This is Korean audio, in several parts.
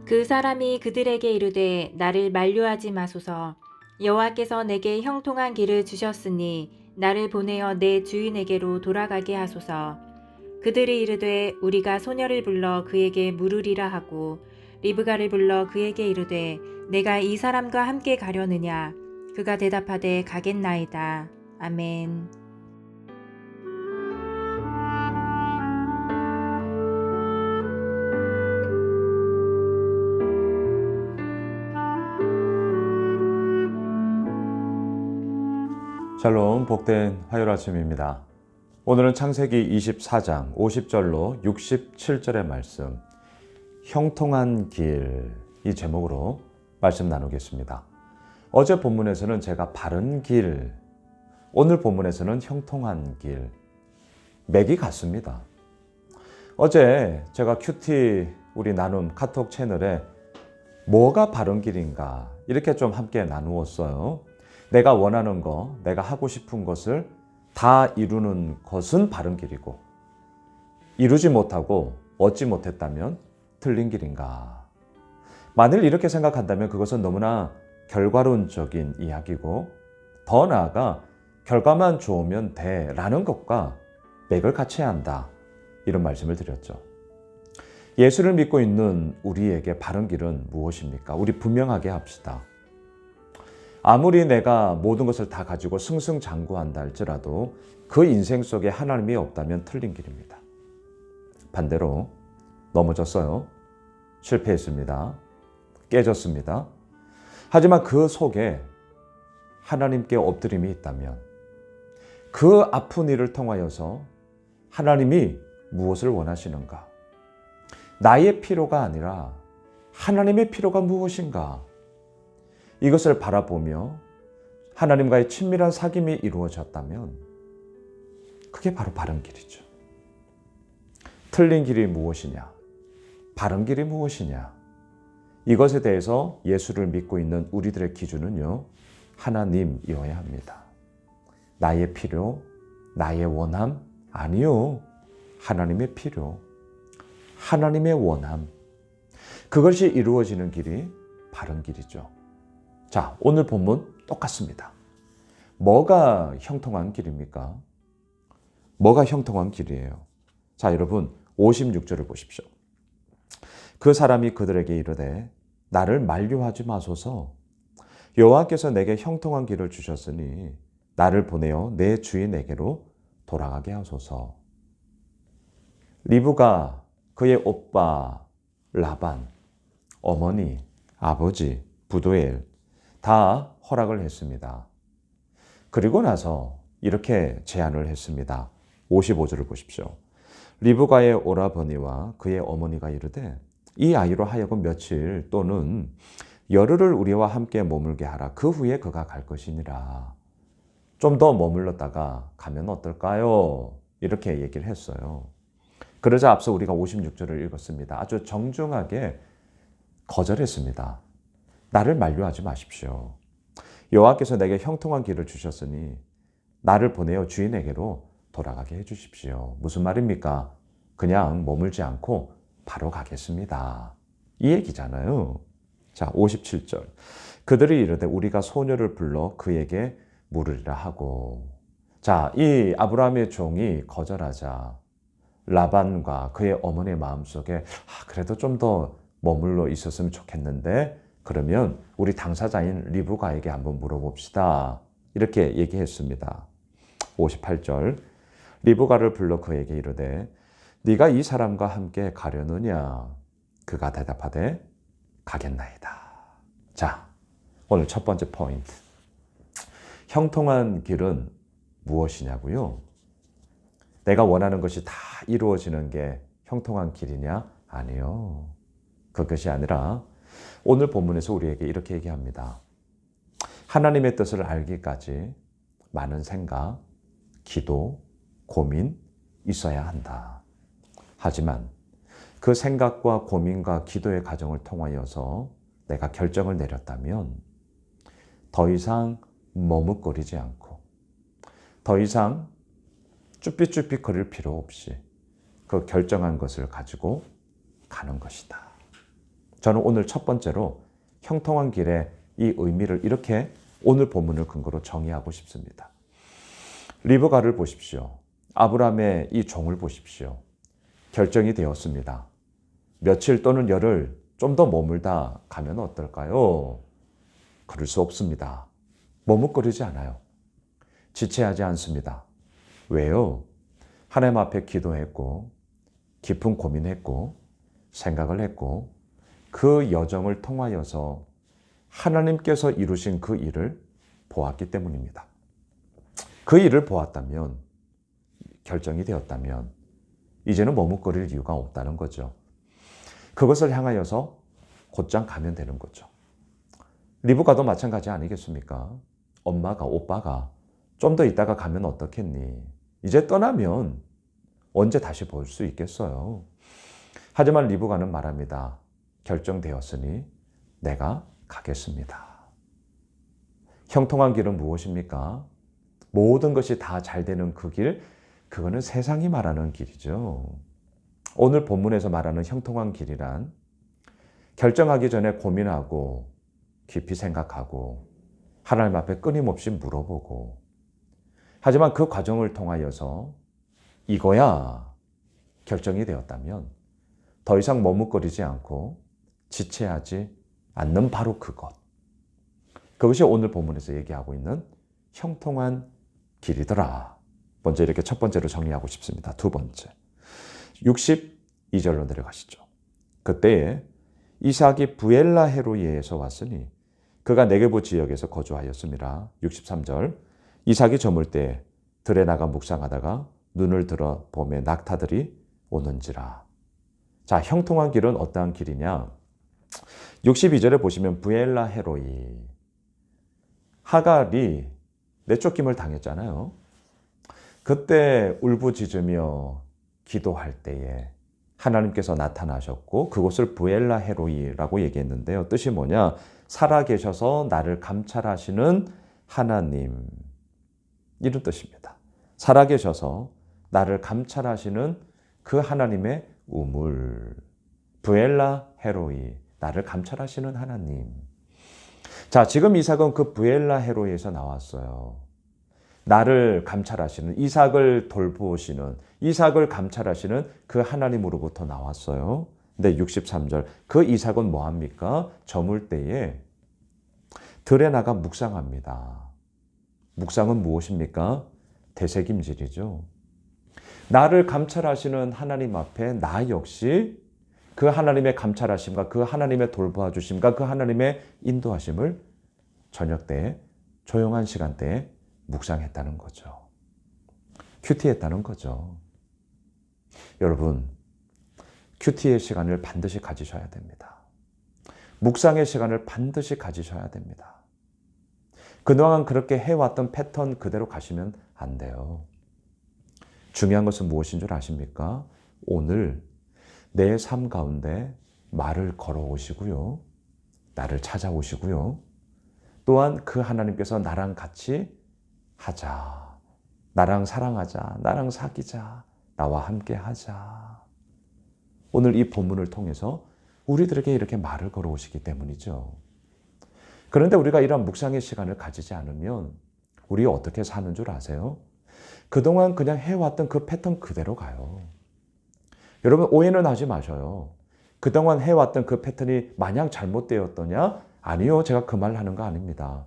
그 사람이 그들에게 이르되 나를 만류하지 마소서. 여호와께서 내게 형통한 길을 주셨으니 나를 보내어 내 주인에게로 돌아가게 하소서. 그들이 이르되 우리가 소녀를 불러 그에게 물으리라 하고 리브가를 불러 그에게 이르되 내가 이 사람과 함께 가려느냐. 그가 대답하되 가겠나이다. 아멘. 샬롬, 복된 화요일 아침입니다. 오늘은 창세기 24장 50절로 67절의 말씀, 형통한 길, 이 제목으로 말씀 나누겠습니다. 어제 본문에서는 제가 바른 길, 오늘 본문에서는 형통한 길, 맥이 같습니다. 어제 제가 큐티 우리 나눔 카톡 채널에 뭐가 바른 길인가 이렇게 좀 함께 나누었어요. 내가 원하는 거, 내가 하고 싶은 것을 다 이루는 것은 바른 길이고, 이루지 못하고 얻지 못했다면 틀린 길인가. 만일 이렇게 생각한다면 그것은 너무나 결과론적인 이야기고, 더 나아가 결과만 좋으면 돼라는 것과 맥을 같이해야 한다, 이런 말씀을 드렸죠. 예수를 믿고 있는 우리에게 바른 길은 무엇입니까? 우리 분명하게 합시다. 아무리 내가 모든 것을 다 가지고 승승장구한다 할지라도 그 인생 속에 하나님이 없다면 틀린 길입니다. 반대로 넘어졌어요. 실패했습니다. 깨졌습니다. 하지만 그 속에 하나님께 엎드림이 있다면 그 아픈 일을 통하여서 하나님이 무엇을 원하시는가? 나의 필요가 아니라 하나님의 필요가 무엇인가? 이것을 바라보며 하나님과의 친밀한 사귐이 이루어졌다면 그게 바로 바른 길이죠. 틀린 길이 무엇이냐? 바른 길이 무엇이냐? 이것에 대해서 예수를 믿고 있는 우리들의 기준은요, 하나님이어야 합니다. 나의 필요, 나의 원함? 아니요. 하나님의 필요, 하나님의 원함. 그것이 이루어지는 길이 바른 길이죠. 자, 오늘 본문 똑같습니다. 뭐가 형통한 길입니까? 뭐가 형통한 길이에요? 자, 여러분 56절을 보십시오. 그 사람이 그들에게 이르되 나를 만류하지 마소서. 여호와께서 내게 형통한 길을 주셨으니 나를 보내어 내 주인에게로 돌아가게 하소서. 리브가, 그의 오빠 라반, 어머니, 아버지 부두엘 다 허락을 했습니다. 그리고 나서 이렇게 제안을 했습니다. 55절을 보십시오. 리브가의 오라버니와 그의 어머니가 이르되 이 아이로 하여금 며칠 또는 열흘을 우리와 함께 머물게 하라. 그 후에 그가 갈 것이니라. 좀 더 머물렀다가 가면 어떨까요? 이렇게 얘기를 했어요. 그러자 앞서 우리가 56절을 읽었습니다. 아주 정중하게 거절했습니다. 나를 만류하지 마십시오. 여호와께서 내게 형통한 길을 주셨으니 나를 보내어 주인에게로 돌아가게 해주십시오. 무슨 말입니까? 그냥 머물지 않고 바로 가겠습니다. 이 얘기잖아요. 자, 57절. 그들이 이르되 우리가 소녀를 불러 그에게 물으리라 하고. 자, 이 아브라함의 종이 거절하자 라반과 그의 어머니의 마음속에 그래도 좀 더 머물러 있었으면 좋겠는데 그러면 우리 당사자인 리브가에게 한번 물어봅시다. 이렇게 얘기했습니다. 58절. 리브가를 불러 그에게 이르되 네가 이 사람과 함께 가려느냐? 그가 대답하되 가겠나이다. 자, 오늘 첫 번째 포인트. 형통한 길은 무엇이냐고요? 내가 원하는 것이 다 이루어지는 게 형통한 길이냐? 아니요. 그것이 아니라 오늘 본문에서 우리에게 이렇게 얘기합니다. 하나님의 뜻을 알기까지 많은 생각, 기도, 고민 있어야 한다. 하지만 그 생각과 고민과 기도의 과정을 통하여서 내가 결정을 내렸다면 더 이상 머뭇거리지 않고 더 이상 쭈삣쭈삣 거릴 필요 없이 그 결정한 것을 가지고 가는 것이다. 저는 오늘 첫 번째로 형통한 길의 이 의미를 이렇게 오늘 본문을 근거로 정의하고 싶습니다. 리브가를 보십시오. 아브라함의 이 종을 보십시오. 결정이 되었습니다. 며칠 또는 열흘 좀 더 머물다 가면 어떨까요? 그럴 수 없습니다. 머뭇거리지 않아요. 지체하지 않습니다. 왜요? 하나님 앞에 기도했고 깊은 고민했고 생각을 했고 그 여정을 통하여서 하나님께서 이루신 그 일을 보았기 때문입니다. 그 일을 보았다면, 결정이 되었다면 이제는 머뭇거릴 이유가 없다는 거죠. 그것을 향하여서 곧장 가면 되는 거죠. 리브가도 마찬가지 아니겠습니까? 엄마가, 오빠가 좀 더 있다가 가면 어떻겠니? 이제 떠나면 언제 다시 볼 수 있겠어요? 하지만 리브가는 말합니다. 결정되었으니 내가 가겠습니다. 형통한 길은 무엇입니까? 모든 것이 다 잘 되는 그 길, 그거는 세상이 말하는 길이죠. 오늘 본문에서 말하는 형통한 길이란 결정하기 전에 고민하고 깊이 생각하고 하나님 앞에 끊임없이 물어보고 하지만 그 과정을 통하여서 이거야 결정이 되었다면 더 이상 머뭇거리지 않고 지체하지 않는 바로 그것. 그것이 오늘 본문에서 얘기하고 있는 형통한 길이더라. 먼저 이렇게 첫 번째로 정리하고 싶습니다. 두 번째. 62절로 내려가시죠. 그때에 이삭이 부엘라헤로이에서 왔으니 그가 네게부 지역에서 거주하였습니다. 63절. 이삭이 저물 때 들에 나가 묵상하다가 눈을 들어 봄에 낙타들이 오는지라. 자, 형통한 길은 어떠한 길이냐? 62절에 보시면 부엘라헤로이. 하갈이 내쫓김을 당했잖아요. 그때 울부짖으며 기도할 때에 하나님께서 나타나셨고 그곳을 부엘라헤로이라고 얘기했는데요. 뜻이 뭐냐? 살아계셔서 나를 감찰하시는 하나님. 이런 뜻입니다. 살아계셔서 나를 감찰하시는 그 하나님의 우물. 부엘라헤로이. 나를 감찰하시는 하나님. 자, 지금 이삭은 그 부엘라헤로이에서 나왔어요. 나를 감찰하시는, 이삭을 돌보시는, 이삭을 감찰하시는 그 하나님으로부터 나왔어요. 근데 63절, 그 이삭은 뭐합니까? 저물 때에 들에 나가 묵상합니다. 묵상은 무엇입니까? 되새김질이죠. 나를 감찰하시는 하나님 앞에 나 역시 그 하나님의 감찰하심과 그 하나님의 돌보아주심과 그 하나님의 인도하심을 저녁 때에 조용한 시간대에 묵상했다는 거죠. 큐티했다는 거죠. 여러분, 큐티의 시간을 반드시 가지셔야 됩니다. 묵상의 시간을 반드시 가지셔야 됩니다. 그동안 그렇게 해왔던 패턴 그대로 가시면 안 돼요. 중요한 것은 무엇인 줄 아십니까? 오늘 내 삶 가운데 말을 걸어오시고요. 나를 찾아오시고요. 또한 그 하나님께서 나랑 같이 하자. 나랑 사랑하자. 나랑 사귀자. 나와 함께 하자. 오늘 이 본문을 통해서 우리들에게 이렇게 말을 걸어오시기 때문이죠. 그런데 우리가 이런 묵상의 시간을 가지지 않으면 우리 어떻게 사는 줄 아세요? 그동안 그냥 해왔던 그 패턴 그대로 가요. 여러분, 오해는 하지 마셔요. 그동안 해왔던 그 패턴이 마냥 잘못되었더냐? 아니요. 제가 그 말 하는 거 아닙니다.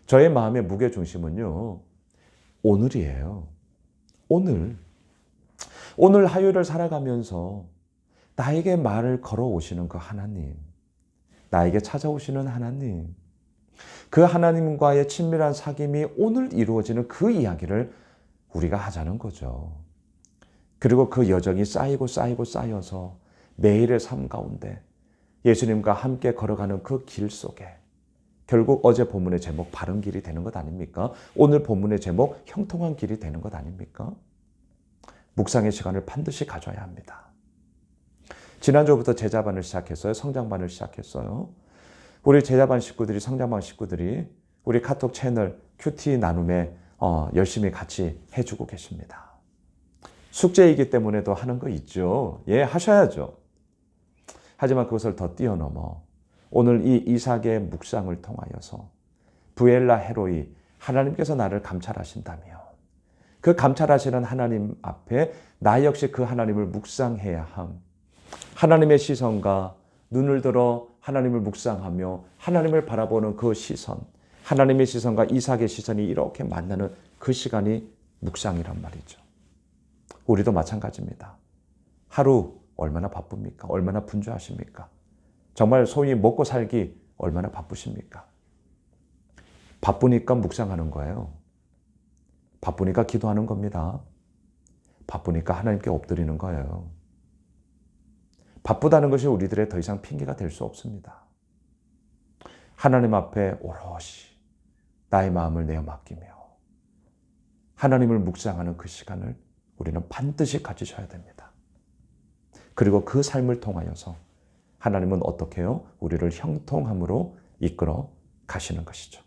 저의 마음의 무게중심은요. 오늘이에요. 오늘 하루를 살아가면서 나에게 말을 걸어오시는 그 하나님, 나에게 찾아오시는 하나님, 그 하나님과의 친밀한 사귐이 오늘 이루어지는 그 이야기를 우리가 하자는 거죠. 그리고 그 여정이 쌓여서 매일의 삶 가운데 예수님과 함께 걸어가는 그 길 속에 결국 어제 본문의 제목 바른 길이 되는 것 아닙니까? 오늘 본문의 제목 형통한 길이 되는 것 아닙니까? 묵상의 시간을 반드시 가져야 합니다. 지난주부터 제자반을 시작했어요. 성장반을 시작했어요. 우리 제자반 식구들이, 성장반 식구들이 우리 카톡 채널 큐티 나눔에 열심히 같이 해주고 계십니다. 숙제이기 때문에도 하는 거 있죠. 예, 하셔야죠. 하지만 그것을 더 뛰어넘어 오늘 이 이삭의 묵상을 통하여서 부엘라 헤로이 하나님께서 나를 감찰하신다면 그 감찰하시는 하나님 앞에 나 역시 그 하나님을 묵상해야 함. 하나님의 시선과 눈을 들어 하나님을 묵상하며 하나님을 바라보는 그 시선, 하나님의 시선과 이삭의 시선이 이렇게 만나는 그 시간이 묵상이란 말이죠. 우리도 마찬가지입니다. 하루 얼마나 바쁩니까? 얼마나 분주하십니까? 정말 소위 먹고 살기 얼마나 바쁘십니까? 바쁘니까 묵상하는 거예요. 바쁘니까 기도하는 겁니다. 바쁘니까 하나님께 엎드리는 거예요. 바쁘다는 것이 우리들의 더 이상 핑계가 될 수 없습니다. 하나님 앞에 오롯이 나의 마음을 내어 맡기며 하나님을 묵상하는 그 시간을 우리는 반드시 가지셔야 됩니다. 그리고 그 삶을 통하여서 하나님은 어떻게 해요? 우리를 형통함으로 이끌어 가시는 것이죠.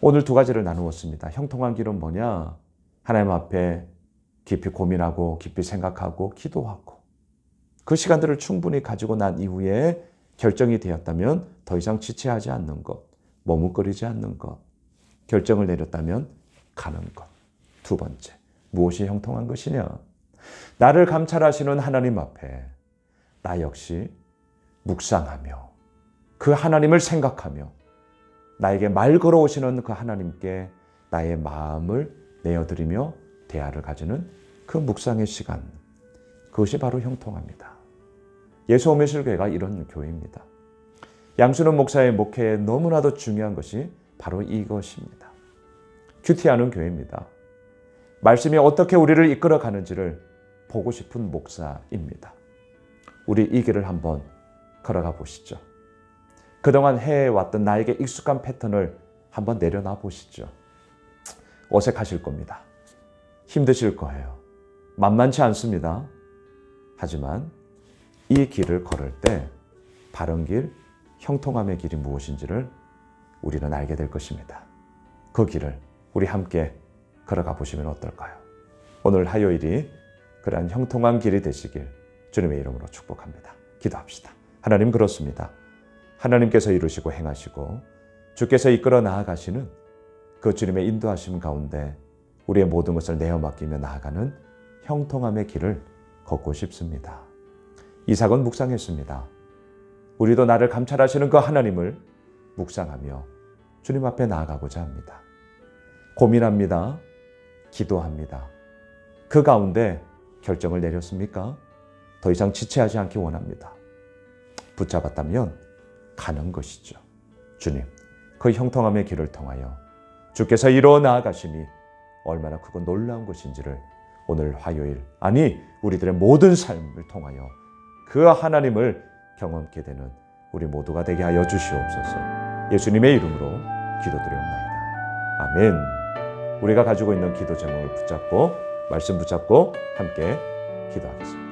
오늘 두 가지를 나누었습니다. 형통한 길은 뭐냐? 하나님 앞에 깊이 고민하고 깊이 생각하고 기도하고 그 시간들을 충분히 가지고 난 이후에 결정이 되었다면 더 이상 지체하지 않는 것, 머뭇거리지 않는 것, 결정을 내렸다면 가는 것. 두 번째, 무엇이 형통한 것이냐? 나를 감찰하시는 하나님 앞에 나 역시 묵상하며 그 하나님을 생각하며 나에게 말 걸어오시는 그 하나님께 나의 마음을 내어드리며 대화를 가지는 그 묵상의 시간, 그것이 바로 형통합니다. 예수오매실교회가 이런 교회입니다. 양순원 목사의 목회에 너무나도 중요한 것이 바로 이것입니다. 큐티하는 교회입니다. 말씀이 어떻게 우리를 이끌어 가는지를 보고 싶은 목사입니다. 우리 이 길을 한번 걸어가 보시죠. 그동안 해왔던 나에게 익숙한 패턴을 한번 내려놔 보시죠. 어색하실 겁니다. 힘드실 거예요. 만만치 않습니다. 하지만 이 길을 걸을 때 바른 길, 형통함의 길이 무엇인지를 우리는 알게 될 것입니다. 그 길을 우리 함께 걸어가 보시면 어떨까요? 오늘 화요일이 그러한 형통한 길이 되시길 주님의 이름으로 축복합니다. 기도합시다. 하나님, 그렇습니다. 하나님께서 이루시고 행하시고 주께서 이끌어 나아가시는 그 주님의 인도하심 가운데 우리의 모든 것을 내어 맡기며 나아가는 형통함의 길을 걷고 싶습니다. 이삭은 묵상했습니다. 우리도 나를 감찰하시는 그 하나님을 묵상하며 주님 앞에 나아가고자 합니다. 고민합니다. 기도합니다. 그 가운데 결정을 내렸습니까? 더 이상 지체하지 않기 원합니다. 붙잡았다면 가는 것이죠. 주님, 그 형통함의 길을 통하여 주께서 이루어 나아가심이 얼마나 크고 놀라운 것인지를 오늘 화요일, 아니 우리들의 모든 삶을 통하여 그 하나님을 경험케 되는 우리 모두가 되게 하여 주시옵소서. 예수님의 이름으로 기도드리옵나이다. 아멘. 우리가 가지고 있는 기도 제목을 붙잡고 말씀 붙잡고 함께 기도하겠습니다.